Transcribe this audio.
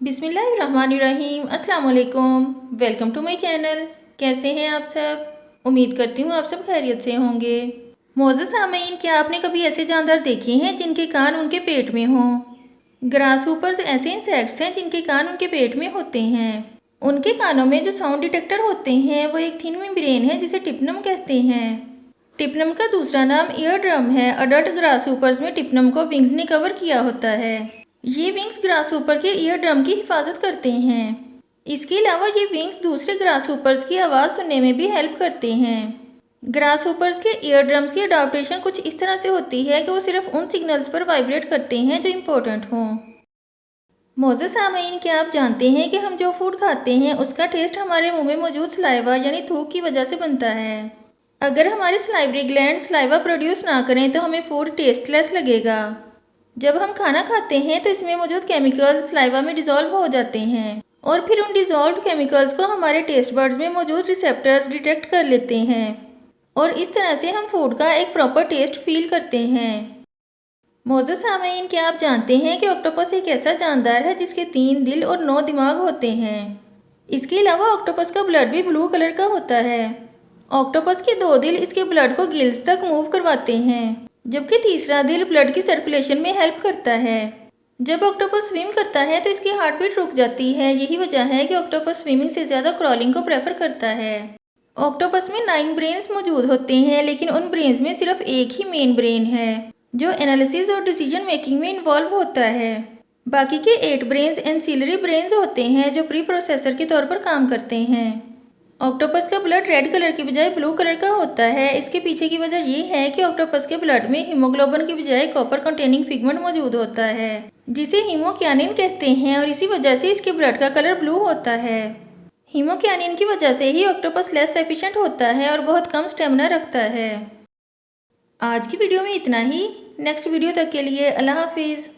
बिस्मिल्लाहिर्रहमानिर्रहीम। अस्सलाम वालेकुम। Welcome to my channel. कैसे हैं आप सब? उम्मीद करती हूँ आप सब खैरियत से होंगे। मोअज़्ज़ज़ सामीन, क्या आपने कभी ऐसे जानदार देखे हैं जिनके कान उनके पेट में हों? ग्रास हूपर्स ऐसे इंसेक्ट्स हैं जिनके कान उनके पेट में होते हैं। उनके कानों में जो साउंड डिटेक्टर होते हैं वो एक थिन मेम्ब्रेन है जिसे टिप्नम कहते हैं। टिप्नम का दूसरा नाम ईयर ड्रम है। अडल्ट ग्रास हूपर्स में टिप्नम को विंग्स ने कवर किया होता है। ये विंग्स ग्रास हूपर के ईयर ड्रम की हिफाजत करते हैं। इसके अलावा ये विंग्स दूसरे ग्रास हूपर्स की आवाज़ सुनने में भी हेल्प करते हैं। ग्रास हूपर्स के ईयर ड्रम्स की अडॉप्टेशन कुछ इस तरह से होती है कि वो सिर्फ उन सिग्नल्स पर वाइब्रेट करते हैं जो इम्पोर्टेंट हों। मोअज़्ज़ज़ सामीन, क्या आप जानते हैं कि हम जो फूड खाते हैं उसका टेस्ट हमारे मुंह में मौजूद सलाइवा यानी थूक की वजह से बनता है। अगर हमारे सलाइवरी ग्लैंड सलाइवा प्रोड्यूस ना करें तो हमें फूड टेस्टलेस लगेगा। जब हम खाना खाते हैं तो इसमें मौजूद केमिकल्स सलाइवा में डिज़ोल्व हो जाते हैं और फिर उन डिज़ोल्व केमिकल्स को हमारे टेस्ट बड्स में मौजूद रिसेप्टर्स डिटेक्ट कर लेते हैं और इस तरह से हम फूड का एक प्रॉपर टेस्ट फील करते हैं। मोअज़्ज़ज़ सामीन, क्या आप जानते हैं कि ऑक्टोपस एक ऐसा जानदार है जिसके 3 दिल और 9 दिमाग होते हैं। इसके अलावा ऑक्टोपस का ब्लड भी ब्लू कलर का होता है। ऑक्टोपस के 2 दिल इसके ब्लड को गिल्स तक मूव करवाते हैं, जबकि तीसरा दिल ब्लड की सर्कुलेशन में हेल्प करता है। जब ऑक्टोपस स्विम करता है तो इसकी हार्ट बीट रुक जाती है। यही वजह है कि ऑक्टोपस स्विमिंग से ज़्यादा क्रॉलिंग को प्रेफर करता है। ऑक्टोपस में 9 ब्रेन्स मौजूद होते हैं, लेकिन उन ब्रेन्स में सिर्फ एक ही मेन ब्रेन है जो एनालिसिस और डिसीजन मेकिंग में इन्वॉल्व होता है। बाकी के 8 ब्रेन्स एंसिलरी ब्रेन्स होते हैं जो प्री प्रोसेसर के तौर पर काम करते हैं। ऑक्टोपस का ब्लड रेड कलर की बजाय ब्लू कलर का होता है। इसके पीछे की वजह ये है कि ऑक्टोपस के ब्लड में हीमोग्लोबिन की बजाय कॉपर कंटेनिंग पिगमेंट मौजूद होता है जिसे हीमोक्यानिन कहते हैं और इसी वजह से इसके ब्लड का कलर ब्लू होता है। हीमोक्यानिन की वजह से ही ऑक्टोपस लेस एफिशिएंट होता है और बहुत कम स्टेमिना रखता है। आज की वीडियो में इतना ही। नेक्स्ट वीडियो तक के लिए अल्लाह हाफिज़।